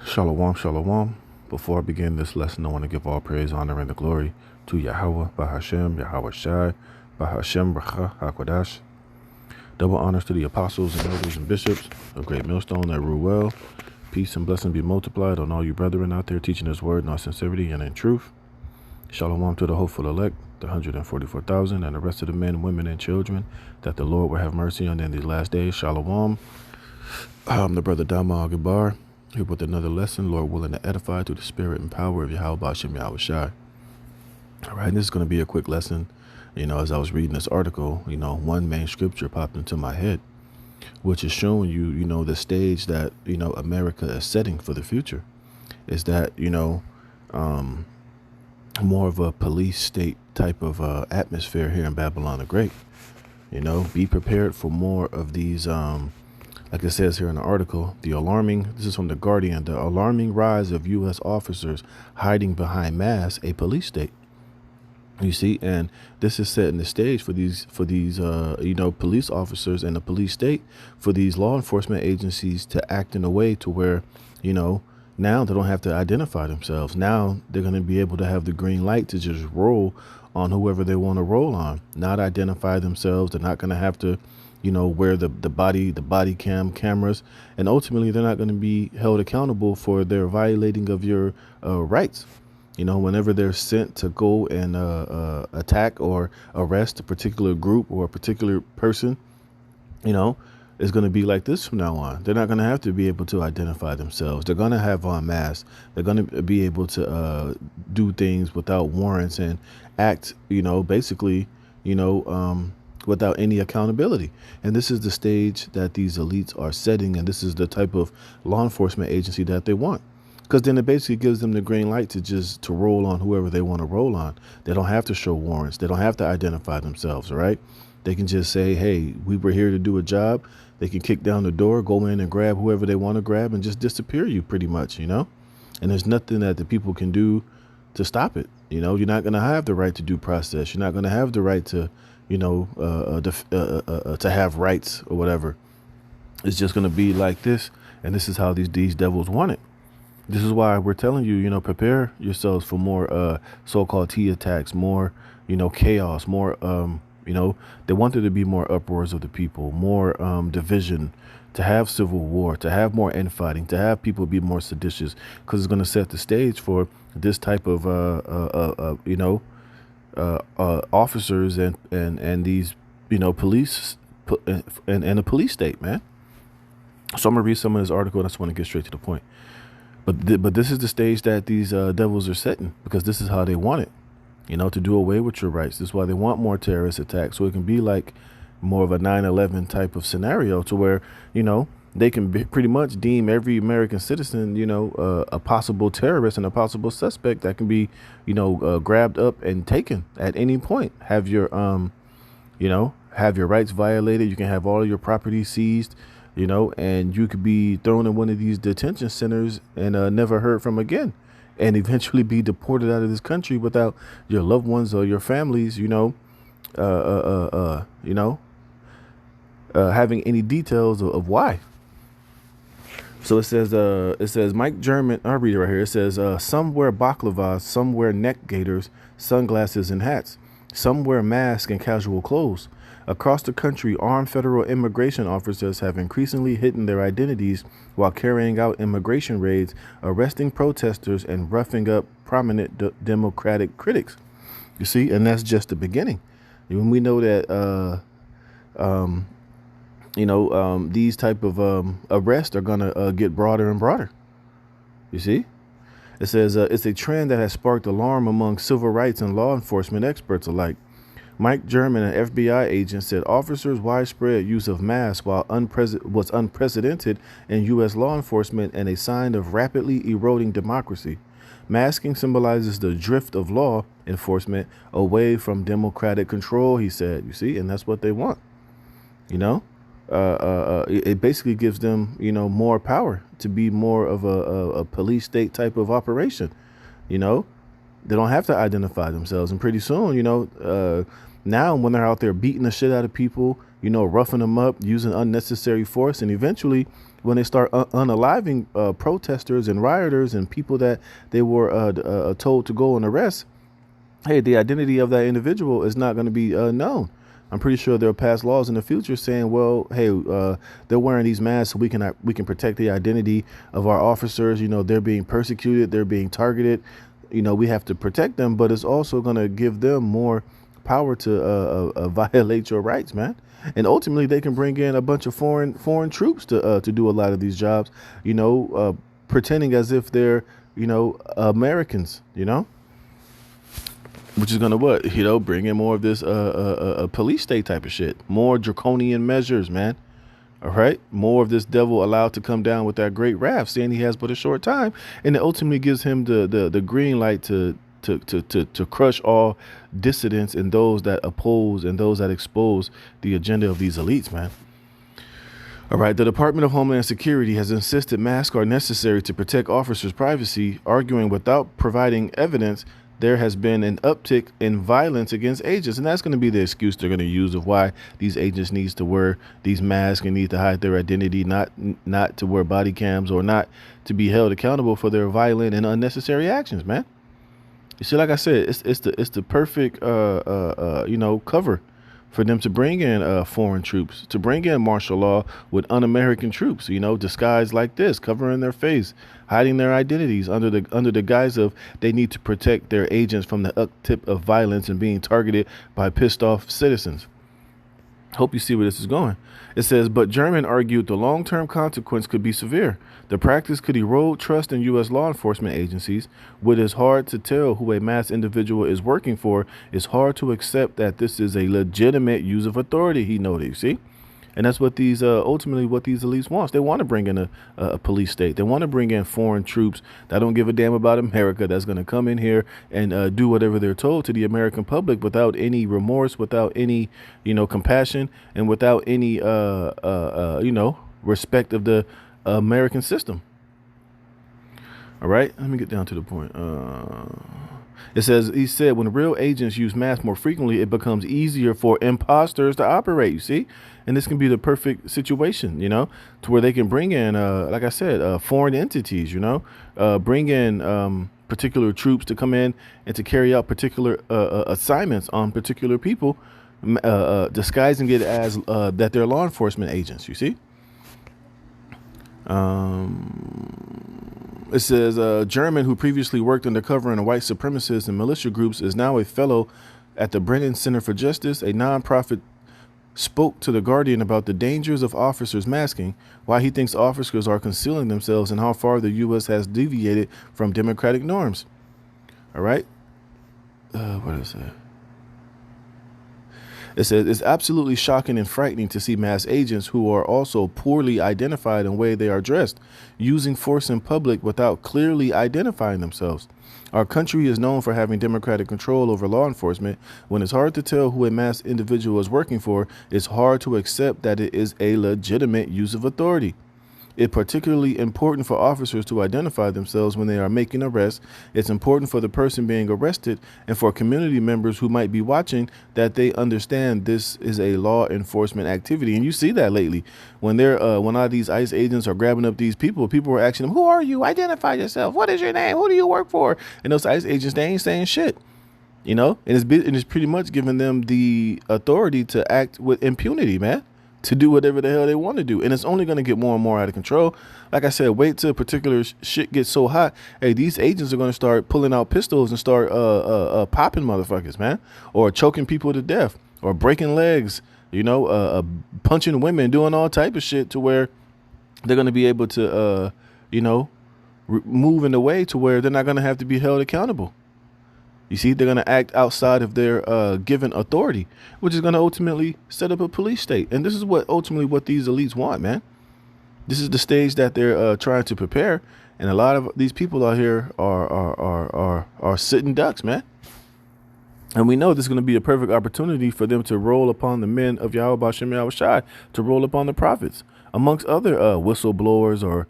Shalom, shalom. Before I begin this lesson, I want to give all praise, honor, and the glory to Yahweh, Bahashem, Yahweh Shai, Bahashem, Bracha, HaKodash. Double honors to the apostles and elders and bishops of Great Millstone that rule well. Peace and blessing be multiplied on all you brethren out there teaching His word in all sincerity and in truth. Shalom to the hopeful elect, the 144,000, and the rest of the men, women, and children that the Lord will have mercy on in these last days. Shalom. I'm the brother Dama Agabar, here with another lesson, Lord willing, to edify through the spirit and power of Yahweh Bashem Yahweh Shai. All right, this is going to be a quick lesson. As I was reading this article, one main scripture popped into my head, which is showing you, the stage that, America is setting for the future. Is that, more of a police state type of atmosphere here in Babylon the Great. Be prepared for more of these, like it says here in the article, this is from The Guardian, the alarming rise of U.S. officers hiding behind masks, a police state. You see, and this is setting the stage for these, police officers and the police state, for these law enforcement agencies to act in a way to where, now they don't have to identify themselves. Now they're going to be able to have the green light to just roll on whoever they want to roll on, not identify themselves. They're not going to have to, wear the body cameras, and ultimately they're not going to be held accountable for their violating of your rights. Whenever they're sent to go and attack or arrest a particular group or a particular person, it's going to be like this from now on. They're not going to have to be able to identify themselves. They're going to have on masks. They're going to be able to do things without warrants and act, basically, without any accountability. And this is the stage that these elites are setting. And this is the type of law enforcement agency that they want. Because then it basically gives them the green light to roll on whoever they want to roll on. They don't have to show warrants. They don't have to identify themselves, right? They can just say, hey, we were here to do a job. They can kick down the door, go in and grab whoever they want to grab and just disappear you pretty much, And there's nothing that the people can do to stop it. You're not going to have the right to due process. You're not going to have the right to, to have rights or whatever. It's just going to be like this. And this is how these devils want it. This is why we're telling you, prepare yourselves for more so-called T attacks, more, chaos, more, they want there to be more uproars of the people, more division, to have civil war, to have more infighting, to have people be more seditious, because it's going to set the stage for this type of, officers and these, police and a police state, man. So I'm going to read some of this article, and I just want to get straight to the point. But this is the stage that these devils are setting, because this is how they want it, to do away with your rights. This is why they want more terrorist attacks. So it can be like more of a 9/11 type of scenario, to where, they can pretty much deem every American citizen, a possible terrorist and a possible suspect that can be, grabbed up and taken at any point. Have your, have your rights violated. You can have all of your property seized. And you could be thrown in one of these detention centers and never heard from again, and eventually be deported out of this country without your loved ones or your families, having any details of why. So it says Mike German. I'll read it right here. It says, some wear baklavas, some wear neck gaiters, sunglasses, and hats. Some wear masks and casual clothes. Across the country, armed federal immigration officers have increasingly hidden their identities while carrying out immigration raids, arresting protesters, and roughing up prominent Democratic critics. You see, and that's just the beginning. When we know that, these type of arrests are going to get broader and broader. You see? It says it's a trend that has sparked alarm among civil rights and law enforcement experts alike. Mike German, an FBI agent, said officers' widespread use of masks was unprecedented in U.S. law enforcement and a sign of rapidly eroding democracy. Masking symbolizes the drift of law enforcement away from democratic control, he said. You see, and that's what they want. It basically gives them, more power to be more of a police state type of operation. They don't have to identify themselves. And pretty soon, now when they're out there beating the shit out of people, roughing them up, using unnecessary force. And eventually, when they start unaliving protesters and rioters and people that they were told to go and arrest, hey, the identity of that individual is not going to be known. I'm pretty sure there'll pass laws in the future saying, well, hey, they're wearing these masks so we can protect the identity of our officers. They're being persecuted, they're being targeted. We have to protect them, but it's also going to give them more power to violate your rights, man. And ultimately, they can bring in a bunch of foreign troops to do a lot of these jobs. Pretending as if they're Americans. Which is gonna bring in more of this a police state type of shit, more draconian measures, man. All right, more of this devil allowed to come down with that great wrath, saying he has but a short time, and it ultimately gives him the green light to crush all dissidents and those that oppose and those that expose the agenda of these elites, man. All right, the Department of Homeland Security has insisted masks are necessary to protect officers' privacy, arguing without providing evidence there has been an uptick in violence against agents. And that's going to be the excuse they're going to use of why these agents needs to wear these masks and need to hide their identity, not to wear body cams or not to be held accountable for their violent and unnecessary actions, man. You see, like I said, it's the perfect cover for them to bring in foreign troops, to bring in martial law with un-American troops, disguised like this, covering their face, hiding their identities under the guise of they need to protect their agents from the uptick of violence and being targeted by pissed off citizens. Hope you see where this is going. It says, but German argued the long-term consequence could be severe. The practice could erode trust in U.S. law enforcement agencies. What is hard to tell who a masked individual is working for, it's hard to accept that this is a legitimate use of authority, he noted, you see? And that's what these ultimately what these elites want. They want to bring in a police state. They want to bring in foreign troops that don't give a damn about America, that's going to come in here and do whatever they're told to the American public without any remorse, without any, compassion, and without any, respect of the American system. All right, let me get down to the point. He said, when real agents use masks more frequently, it becomes easier for imposters to operate, you see? And this can be the perfect situation, to where they can bring in, like I said, foreign entities, bring in particular troops to come in and to carry out particular assignments on particular people, disguising it as that they're law enforcement agents, you see? It says a German who previously worked undercover in white supremacist and militia groups is now a fellow at the Brennan Center for Justice. A nonprofit spoke to The Guardian about the dangers of officers masking, why he thinks officers are concealing themselves, and how far the U.S. has deviated from democratic norms. All right. What is that? It says it's absolutely shocking and frightening to see masked agents who are also poorly identified in the way they are dressed, using force in public without clearly identifying themselves. Our country is known for having democratic control over law enforcement. When it's hard to tell who a masked individual is working for, it's hard to accept that it is a legitimate use of authority. It's particularly important for officers to identify themselves when they are making arrests. It's important for the person being arrested and for community members who might be watching that they understand this is a law enforcement activity. And you see that lately when when all these ICE agents are grabbing up these people are asking them, who are you? Identify yourself. What is your name? Who do you work for? And those ICE agents, they ain't saying shit. And it's pretty much giving them the authority to act with impunity, man. To do whatever the hell they want to do. And it's only going to get more and more out of control. Like I said, wait till particular shit gets so hot. Hey, these agents are going to start pulling out pistols and start popping motherfuckers, man. Or choking people to death. Or breaking legs. Punching women. Doing all type of shit to where they're going to be able to, move in a way to where they're not going to have to be held accountable. You see, they're going to act outside of their given authority, which is going to ultimately set up a police state. And this is what these elites want, man. This is the stage that they're trying to prepare. And a lot of these people out here are sitting ducks, man. And we know this is going to be a perfect opportunity for them to roll upon the men of Yahweh B'Shem Yahweh Shai, to roll upon the prophets, amongst other whistleblowers or,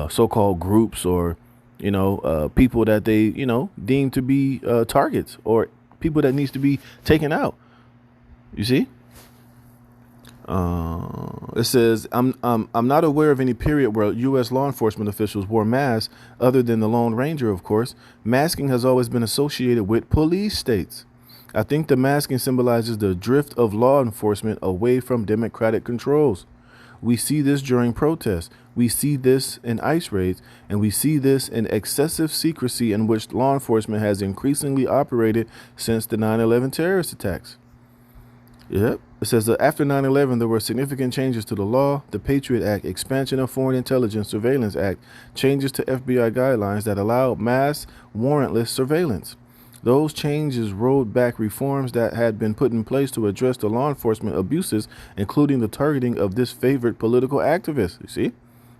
so-called groups or, people that they, deem to be targets or people that needs to be taken out. You see? It says, I'm not aware of any period where U.S. law enforcement officials wore masks, other than the Lone Ranger, of course. Masking has always been associated with police states. I think the masking symbolizes the drift of law enforcement away from democratic controls. We see this during protests. We see this in ICE raids, and we see this in excessive secrecy in which law enforcement has increasingly operated since the 9/11 terrorist attacks. Yep. It says that after 9/11, there were significant changes to the law, the Patriot Act, expansion of Foreign Intelligence Surveillance Act, changes to FBI guidelines that allowed mass warrantless surveillance. Those changes rolled back reforms that had been put in place to address the law enforcement abuses, including the targeting of disfavored political activists. You see?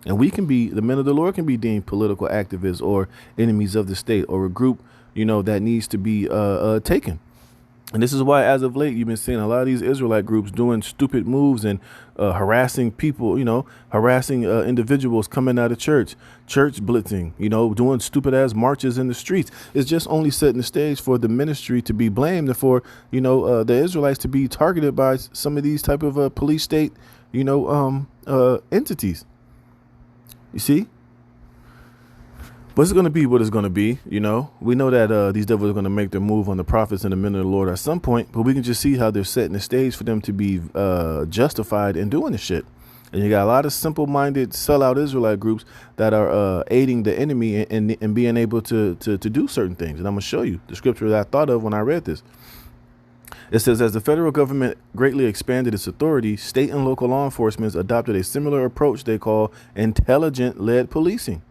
And the men of the Lord can be deemed political activists or enemies of the state, or a group, that needs to be taken. And this is why, as of late, you've been seeing a lot of these Israelite groups doing stupid moves and harassing people, harassing individuals coming out of church blitzing, doing stupid ass marches in the streets. It's just only setting the stage for the ministry to be blamed and for, the Israelites to be targeted by some of these type of police state, entities. You see? But it's going to be what it's going to be, We know that these devils are going to make their move on the prophets and the men of the Lord at some point, but we can just see how they're setting the stage for them to be justified in doing this shit. And you got a lot of simple-minded sellout Israelite groups that are aiding the enemy and being able to do certain things. And I'm going to show you the scripture that I thought of when I read this. It says, as the federal government greatly expanded its authority, state and local law enforcement adopted a similar approach they call intelligent-led policing.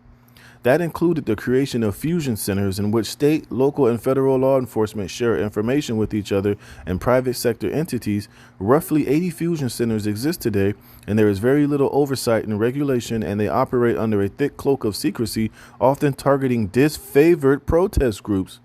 That included the creation of fusion centers in which state, local, and federal law enforcement share information with each other and private sector entities. Roughly 80 fusion centers exist today, and there is very little oversight and regulation, and they operate under a thick cloak of secrecy, often targeting disfavored protest groups.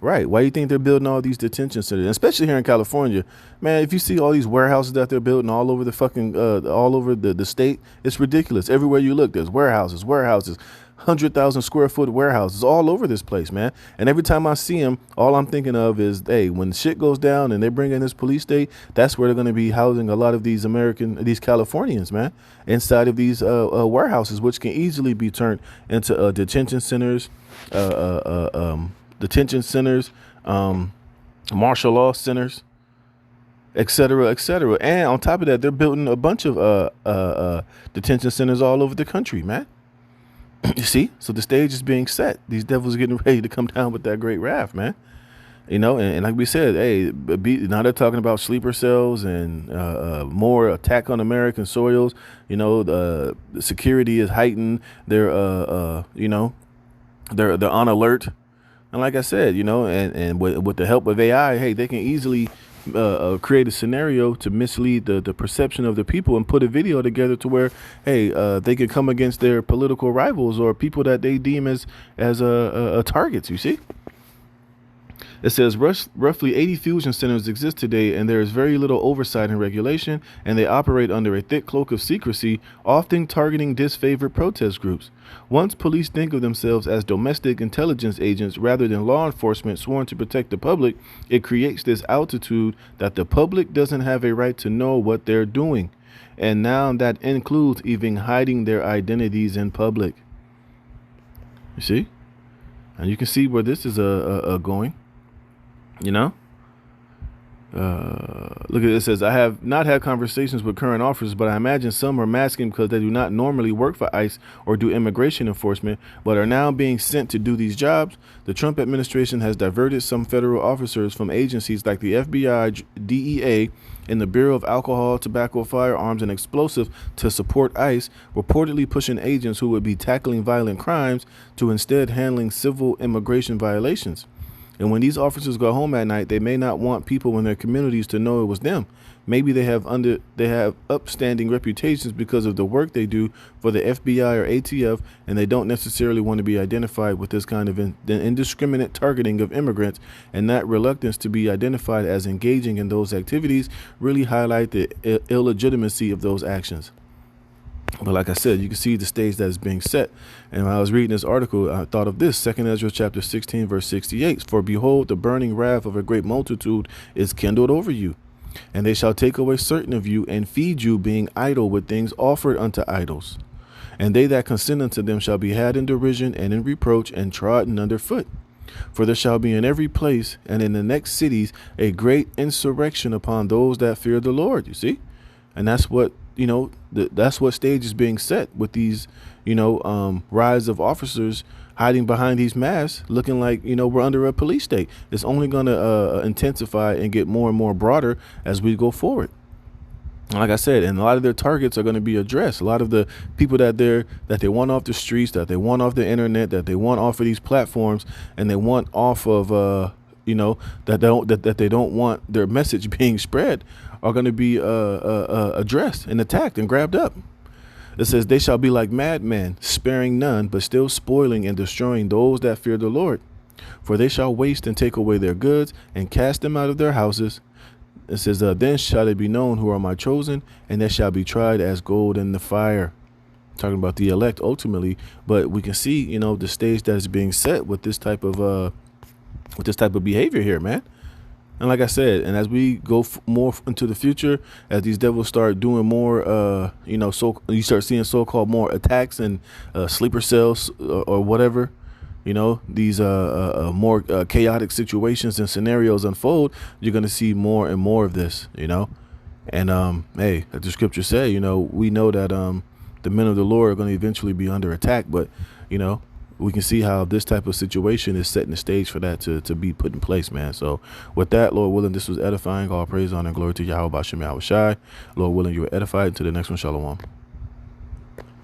Right. Why do you think they're building all these detention centers, especially here in California? Man, if you see all these warehouses that they're building all over the fucking all over the state, it's ridiculous. Everywhere you look, there's warehouses, 100,000 square foot warehouses all over this place, man. And every time I see them, all I'm thinking of is, hey, when shit goes down and they bring in this police state, that's where they're going to be housing a lot of these Californians, man, inside of these warehouses, which can easily be turned into detention centers, martial law centers, et cetera, et cetera. And on top of that, they're building a bunch of detention centers all over the country, man. You see? So the stage is being set. These devils are getting ready to come down with that great wrath, man. And like we said, hey, now they're talking about sleeper cells and more attack on American soils. The security is heightened. They're they're on alert. And like I said, and with the help of AI, hey, they can easily create a scenario to mislead the perception of the people and put a video together to where, hey, they can come against their political rivals or people that they deem as targets, you see? It says roughly 80 fusion centers exist today, and there is very little oversight and regulation, and they operate under a thick cloak of secrecy, often targeting disfavored protest groups. Once police think of themselves as domestic intelligence agents rather than law enforcement sworn to protect the public, it creates this altitude that the public doesn't have a right to know what they're doing. And now that includes even hiding their identities in public. You see? And you can see where this is going. Look at it. It says, I have not had conversations with current officers, but I imagine some are masking because they do not normally work for ICE or do immigration enforcement, but are now being sent to do these jobs. The Trump administration has diverted some federal officers from agencies like the FBI, DEA, and the Bureau of Alcohol, Tobacco, Firearms, and Explosives to support ICE, reportedly pushing agents who would be tackling violent crimes to instead handling civil immigration violations. And when these officers go home at night, they may not want people in their communities to know it was them. Maybe they have upstanding reputations because of the work they do for the FBI or ATF, and they don't necessarily want to be identified with this kind of indiscriminate targeting of immigrants. And that reluctance to be identified as engaging in those activities really highlight the illegitimacy of those actions. But like I said, you can see the stage that is being set. And when I was reading this article, I thought of this, 2 Ezra chapter 16, verse 68. For behold, the burning wrath of a great multitude is kindled over you. And they shall take away certain of you and feed you, being idle with things offered unto idols. And they that consent unto them shall be had in derision and in reproach and trodden under foot. For there shall be in every place and in the next cities a great insurrection upon those that fear the Lord. You see? And that's what, that's what stage is being set with these, rise of officers hiding behind these masks, looking like, we're under a police state. It's only going to intensify and get more and more broader as we go forward. Like I said, and a lot of their targets are going to be addressed. A lot of the people that they want off the streets, that they want off the internet, that they want off of these platforms, and they want off of, that they don't want their message being spread, are going to be addressed and attacked and grabbed up. It says, they shall be like madmen, sparing none, but still spoiling and destroying those that fear the Lord. For they shall waste and take away their goods and cast them out of their houses. It says, then shall it be known who are my chosen, and they shall be tried as gold in the fire. Talking about the elect ultimately, but we can see, the stage that is being set with this type of behavior here, man. And like I said, and as we go more into the future, as these devils start doing more, so you start seeing so-called more attacks and sleeper cells or whatever. These more chaotic situations and scenarios unfold, you're going to see more and more of this, and hey, as the scripture say, we know that the men of the Lord are going to eventually be under attack, but we can see how this type of situation is setting the stage for that to be put in place, man. So with that, Lord willing, this was edifying. All praise, honor, and glory to Yahweh Bashem Yahweh Shai. Lord willing, you were edified. Until the next one, shalom.